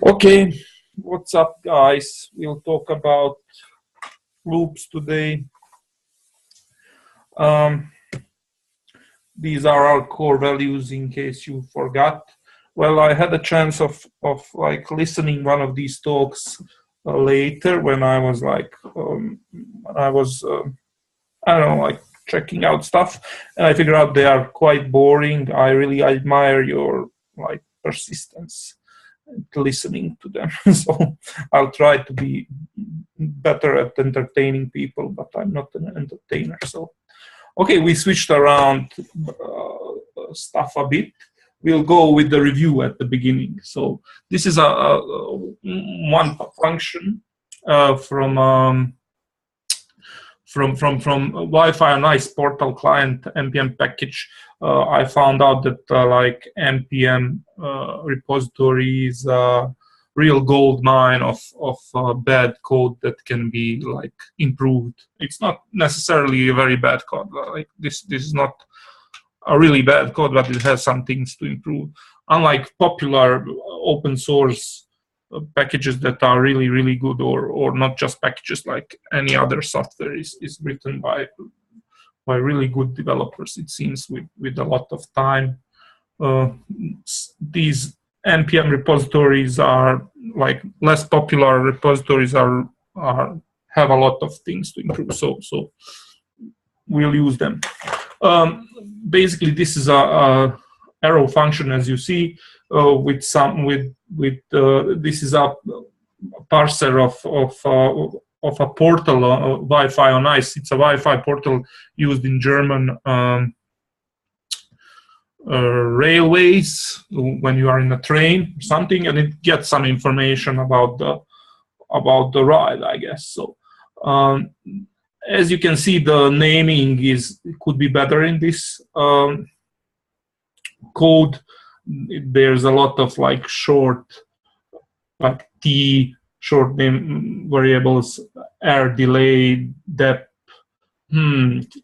Okay, what's up, guys? We'll talk about loops today. Um, these are our core values, in case you forgot. Well, I had a chance of like listening one of these talks later when I was I don't know, like checking out stuff, and I figured out they are quite boring. I really admire your like persistence listening to them. So I'll try to be better at entertaining people, but I'm not an entertainer. So, okay, we switched around stuff a bit. We'll go with the review at the beginning. So this is a one function from Wi-Fi on Ice portal client npm package. I found out that like npm repository is a real gold mine of bad code that can be like improved. It's not necessarily a very bad code. Like this is not a really bad code, but it has some things to improve. Unlike popular open source packages that are really good, or not just packages, like any other software is written by really good developers, it seems, with a lot of time. These npm repositories are like less popular repositories are have a lot of things to improve, so we'll use them. Basically, this is a arrow function, as you see, with this is a parser of a portal, Wi-Fi on Ice. It's a Wi-Fi portal used in German railways when you are in a train or something, and it gets some information about the ride, I guess. So as you can see, the naming could be better in this code. There's a lot of like short, like T short name variables, air delay, depth.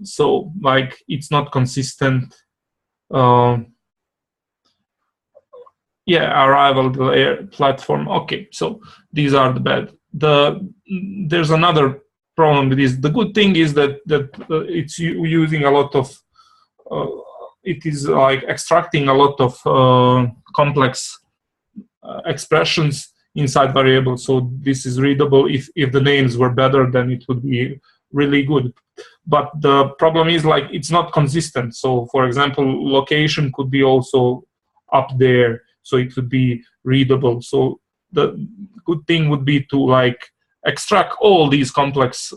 So like it's not consistent. Yeah, arrival delay platform. Okay, so these are the bad. There's another problem with this. The good thing is that it's using a lot of it is like extracting a lot of complex expressions inside variables, so this is readable. If the names were better, then it would be really good, but the problem is like it's not consistent. So for example, location could be also up there, so it would be readable. So the good thing would be to like extract all these complex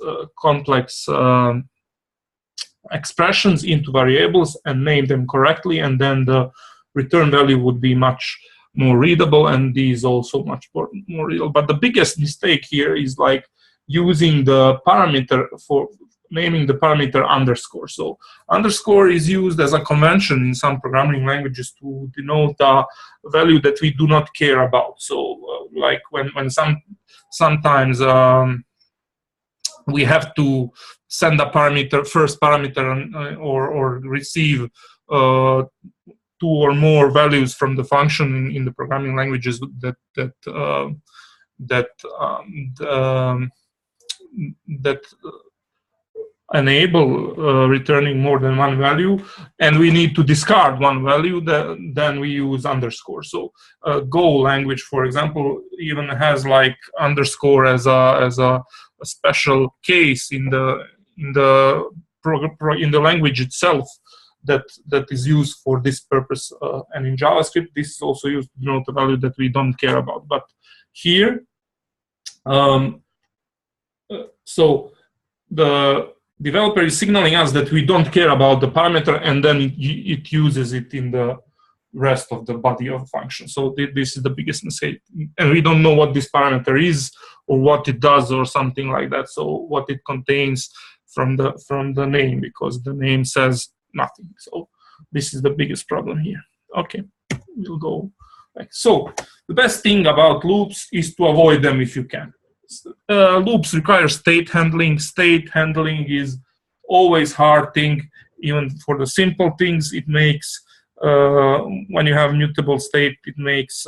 expressions into variables and name them correctly, and then the return value would be much more readable, and these also much more readable. But the biggest mistake here is like using the parameter for naming the parameter underscore. So underscore is used as a convention in some programming languages to denote a value that we do not care about. So like when sometimes we have to send a parameter, first parameter, or receive two or more values from the function in the programming languages that enable returning more than one value, and we need to discard one value, then we use underscore. So Go language, for example, even has like underscore as a special case in the language itself that is used for this purpose. And in JavaScript, this is also used to denote a value that we don't care about. But here, so the developer is signaling us that we don't care about the parameter, and then it uses it in the rest of the body of the function. So this is the biggest mistake, and we don't know what this parameter is or what it does or something like that. So what it contains from the name, because the name says nothing. So this is the biggest problem here. Okay, we'll go back. So the best thing about loops is to avoid them if you can. Loops require state handling. State handling is always hard thing, even for the simple things. It makes when you have mutable state, it makes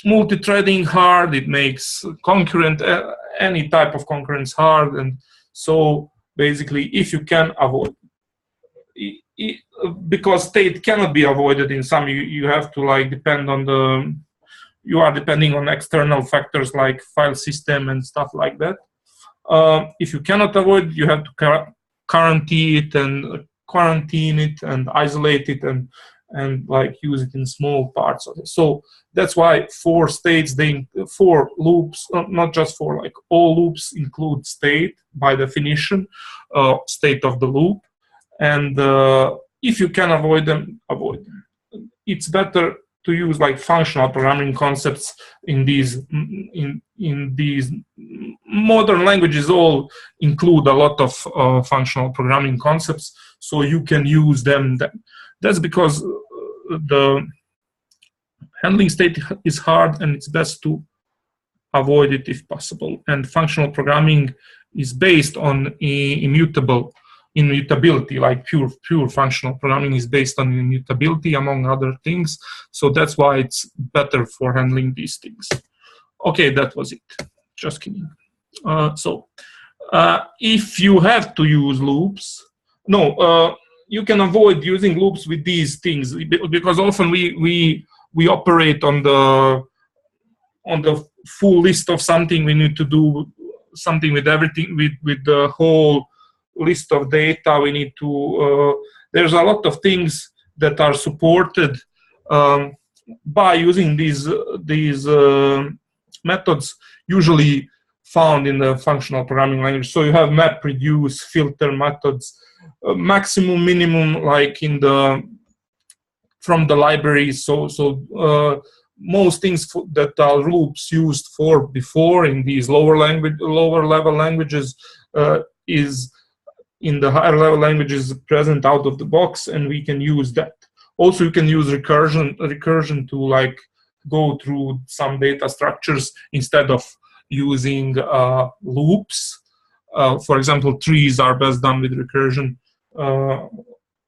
multi-threading hard, it makes concurrent, any type of concurrence hard, and so basically if you can avoid, because state cannot be avoided in some, you have to like depend on the, you are depending on external factors like file system and stuff like that. If you cannot avoid, you have to quarantine it and isolate it and like use it in small parts of it. So that's why 4 states, 4 loops, not just 4, like all loops include state by definition, state of the loop. And if you can avoid them, avoid them. It's better to use like functional programming concepts in these modern languages. All include a lot of functional programming concepts, so you can use them. That's because the handling state is hard, and it's best to avoid it if possible. And functional programming is based on immutability, like pure functional programming is based on immutability, among other things. So that's why it's better for handling these things. Okay, that was it. Just kidding. If you have to use loops, you can avoid using loops with these things, because often we operate on the full list of something. We need to do something with everything, with the whole list of data. We need to, there's a lot of things that are supported by using these methods, usually found in the functional programming language. So you have map, reduce, filter methods, maximum, minimum, like from the library. So most things that are loops used for before in these lower level languages is in the higher level languages present out of the box, and we can use that. Also, you can use recursion to like go through some data structures instead of using loops. For example, trees are best done with recursion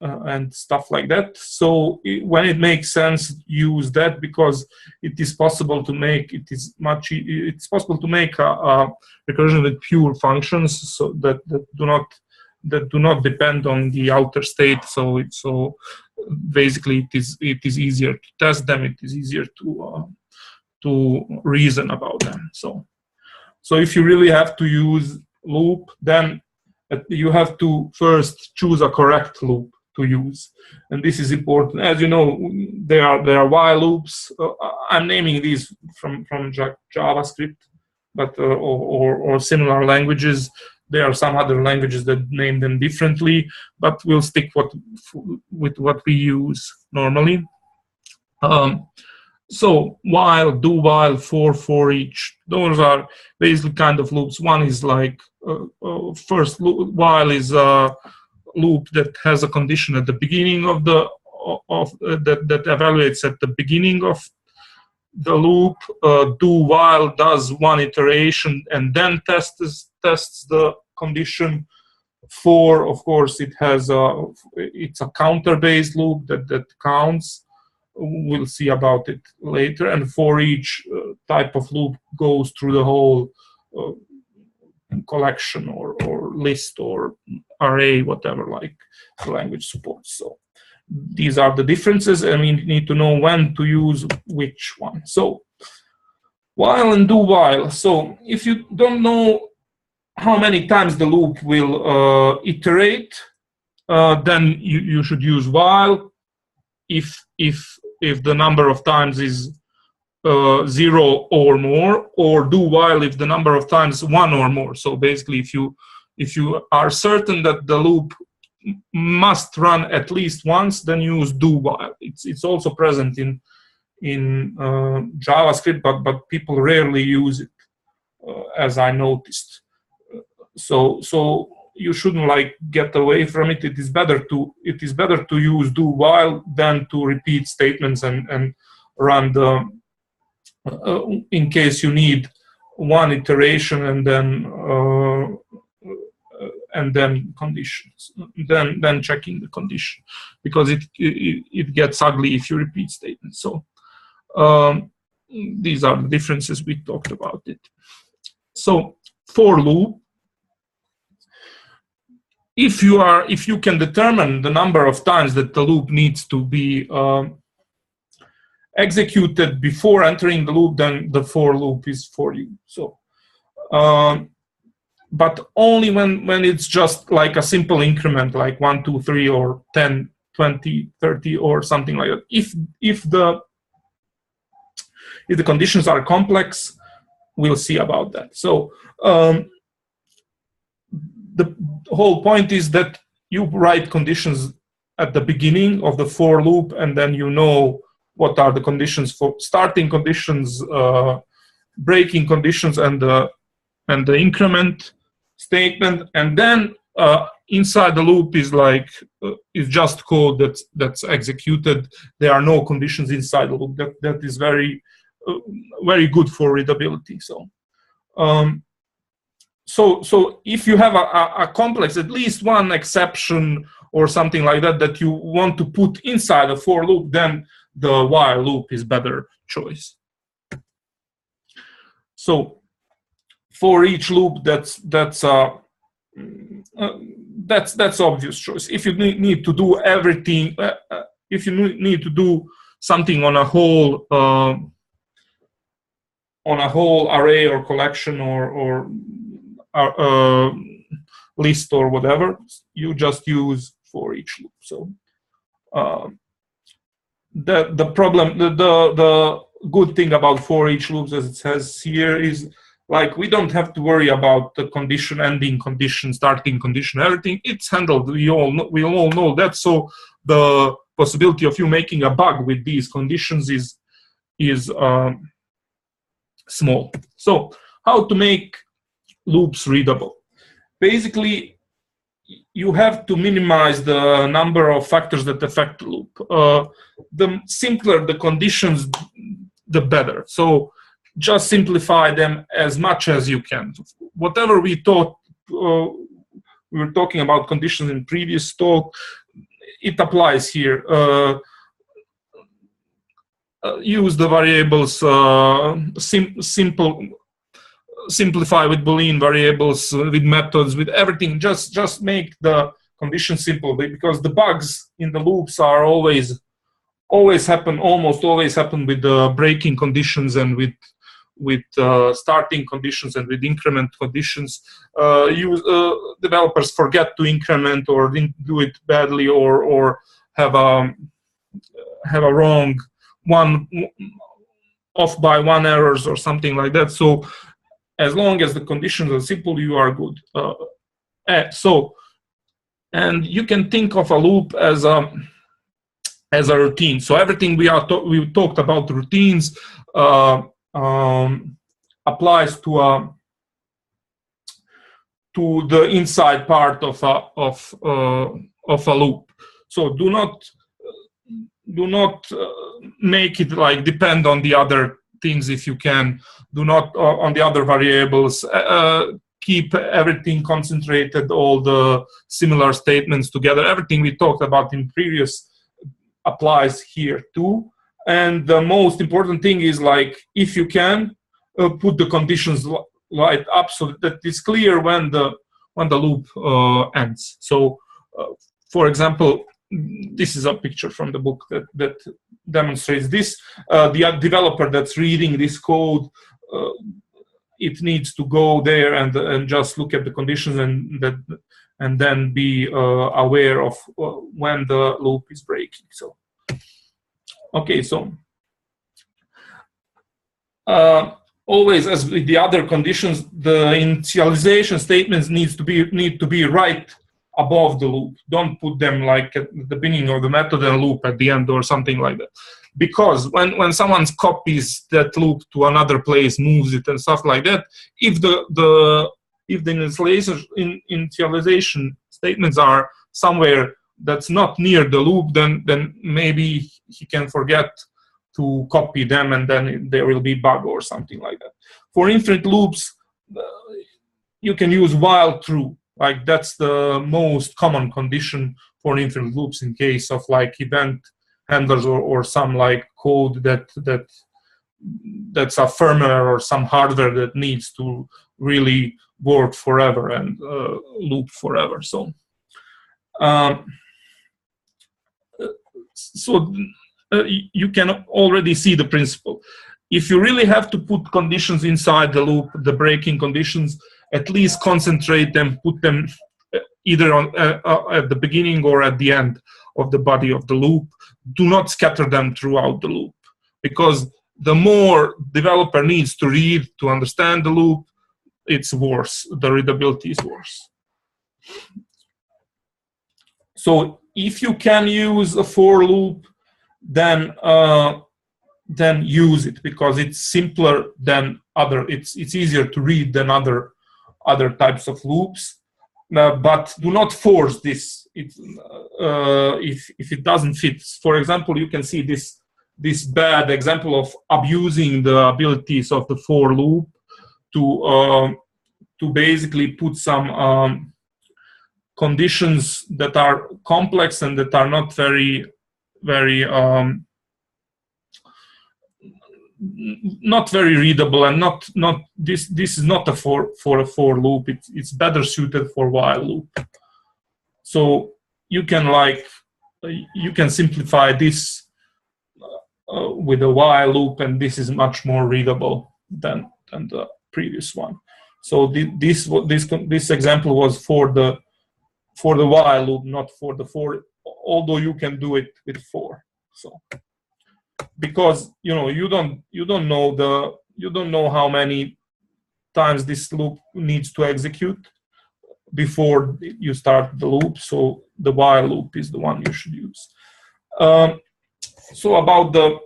and stuff like that. So when it makes sense, use that, because it is possible to make it's possible to make a recursion with pure functions, so that do not depend on the outer state. So basically it is easier to test them. It is easier to reason about them. So if you really have to use loop, then you have to first choose a correct loop to use, and this is important. As you know, there are while loops. I'm naming these from JavaScript, but or similar languages. There are some other languages that name them differently, but we'll stick with what we use normally. So while, do while, for each, those are basically kind of loops. One is like first loop, while is a loop that has a condition at the beginning of that evaluates at the beginning of the loop. Do while does one iteration and then tests the condition. For, of course, it's a counter-based loop that counts. We'll see about it later. And for each type of loop goes through the whole collection or list or array, whatever, like the language supports. So these are the differences, and we need to know when to use which one. So while and do while. So if you don't know how many times the loop will iterate, then you should use while. If the number of times is 0 or more, or do while if the number of times 1 or more. So basically, if you are certain that the loop must run at least once, then use do while. It's also present in JavaScript, but people rarely use it, as I noticed. So you shouldn't like get away from it. It is better to use do while than to repeat statements and run the in case you need one iteration and then conditions, then checking the condition, because it gets ugly if you repeat statements. So these are the differences we talked about it. So for loop, if you can determine the number of times that the loop needs to be executed before entering the loop, then the for loop is for you. So but only when it's just like a simple increment, like 1, 2, 3, or 10, 20, 30, or something like that. If the conditions are complex, we'll see about that. So the whole point is that you write conditions at the beginning of the for loop, and then you know what are the conditions for starting conditions, breaking conditions, and the increment statement, and then inside the loop is like is just code that's executed. There are no conditions inside the loop. That is very good for readability. So so if you have a complex, at least one exception or something like that you want to put inside a for loop, then the while loop is better choice. So for each loop, that's obvious choice. If you need to do everything, if you need to do something on a whole array or collection or list or whatever, you just use for each loop. So the problem, the good thing about for each loops, as it says here, is like we don't have to worry about the condition, ending condition, starting condition, everything. It's handled. We all know that. So the possibility of you making a bug with these conditions is small. So how to make loops readable? Basically, you have to minimize the number of factors that affect the loop. The simpler the conditions, the better. So just simplify them as much as you can. Whatever we thought, we were talking about conditions in previous talk, it applies here. Use the variables, simplify with Boolean variables, with methods, with everything. Just make the condition simple, because the bugs in the loops are almost always happen with the breaking conditions and with starting conditions and with increment conditions. Developers forget to increment, or do it badly, or have a wrong one, off by one errors or something like that. So as long as the conditions are simple, you are good. And you can think of a loop as a routine. So everything we talked about routines applies to the inside part of a loop. So do not make it like depend on the other things if you can. Do not on the other variables. Keep everything concentrated, all the similar statements together. Everything we talked about in previous applies here too. And the most important thing is, like, if you can put the conditions right up so that it's clear when the loop ends. So for example, this is a picture from the book that demonstrates this. The developer that's reading this code, it needs to go there and just look at the conditions and then be aware of when the loop is breaking. So okay, so always, as with the other conditions, the initialization statements need to be right above the loop. Don't put them like at the beginning of the method and loop at the end or something like that. Because when someone copies that loop to another place, moves it and stuff like that, if the initialization statements are somewhere that's not near the loop, then maybe he can forget to copy them, and then there will be bug or something like that. For infinite loops, you can use while true. Like, that's the most common condition for infinite loops in case of like event handlers or some like code that that's a firmware or some hardware that needs to really work forever and loop forever. So you can already see the principle. If you really have to put conditions inside the loop, the breaking conditions, at least concentrate them, put them either on at the beginning or at the end of the body of the loop. Do not scatter them throughout the loop, because the more developer needs to read to understand the loop, it's worse. The readability is worse. So if you can use a for loop, then use it, because it's simpler than other. It's easier to read than other types of loops. But do not force this. If it doesn't fit. For example, you can see this bad example of abusing the abilities of the for loop to basically put some conditions that are complex and that are not very not very readable, and not this is not a for a for loop. It's better suited for while loop. So you can simplify this with a while loop, and this is much more readable than the previous one. So this example was for the while loop, not for the for, although you can do it with for. So because you don't know how many times this loop needs to execute before you start the loop, so the while loop is the one you should use. So about the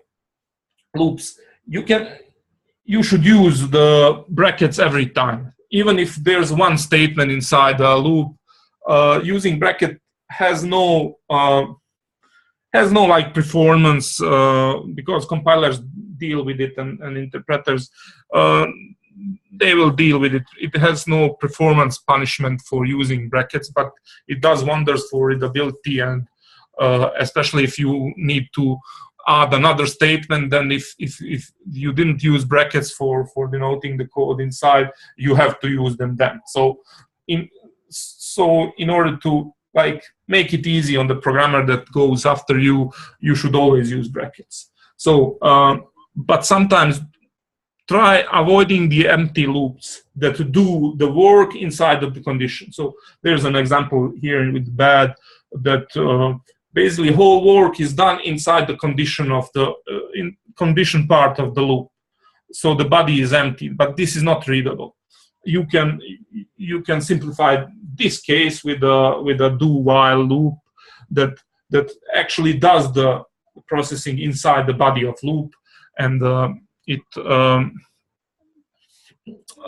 loops, you should use the brackets every time, even if there's one statement inside the loop. Using bracket has no like performance, because compilers deal with it and interpreters they will deal with it. It has no performance punishment for using brackets, but it does wonders for readability, and especially if you need to add another statement, then if you didn't use brackets for denoting the code inside, you have to use them then. So in order to like make it easy on the programmer that goes after you, you should always use brackets. So but sometimes try avoiding the empty loops that do the work inside of the condition. So there's an example here with bad that basically whole work is done inside the condition of the condition part of the loop. So the body is empty, but this is not readable. You can simplify this case with a do while loop that actually does the processing inside the body of loop, and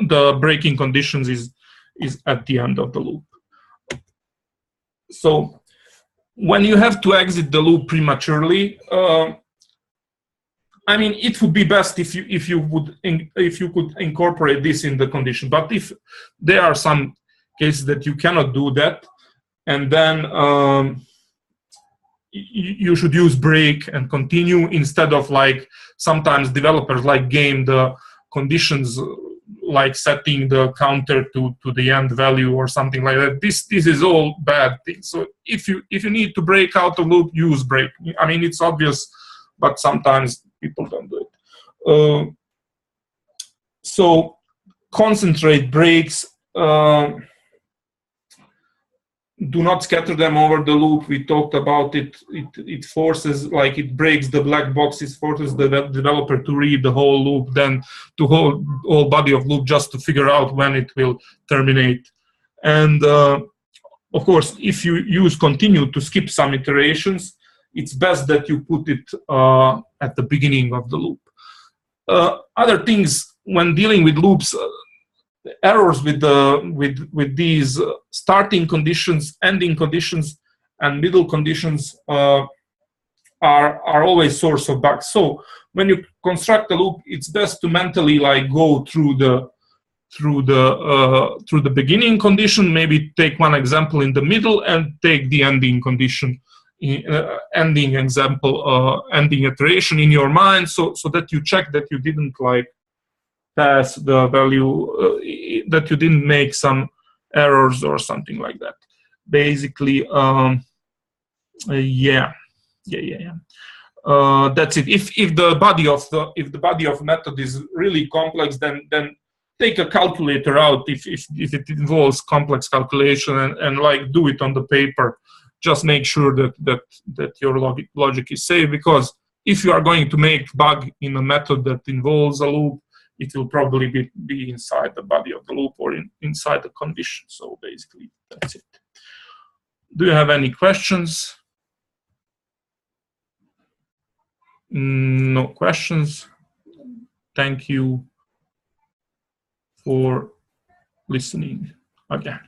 the breaking conditions is at the end of the loop. So when you have to exit the loop prematurely, I mean, it would be best if you could incorporate this in the condition. But if there are some cases that you cannot do that, and then you should use break and continue instead of, like, sometimes developers like game the conditions, like setting the counter to the end value or something like that. This is all bad things. So if you need to break out of loop, use break. I mean, it's obvious, but sometimes people don't do it. So concentrate breaks. Do not scatter them over the loop. We talked about it. It forces, like, it breaks the black box. It forces the developer to read the whole loop, then to whole body of loop, just to figure out when it will terminate. And of course, if you use continue to skip some iterations, it's best that you put it at the beginning of the loop. Other things when dealing with loops, errors with these starting conditions, ending conditions, and middle conditions are always source of bugs. So when you construct a loop, it's best to mentally, like, go through the beginning condition, maybe take one example in the middle, and take the ending condition ending example, ending iteration in your mind, so that you check that you didn't like pass the value, that you didn't make some errors or something like that. Basically, yeah. That's it. If the body of method is really complex, then take a calculator out if it involves complex calculation, and like do it on the paper. Just make sure that your logic is safe, because if you are going to make bug in a method that involves a loop, it will probably be inside the body of the loop or inside the condition. So basically, that's it. Do you have any questions? No questions. Thank you for listening again.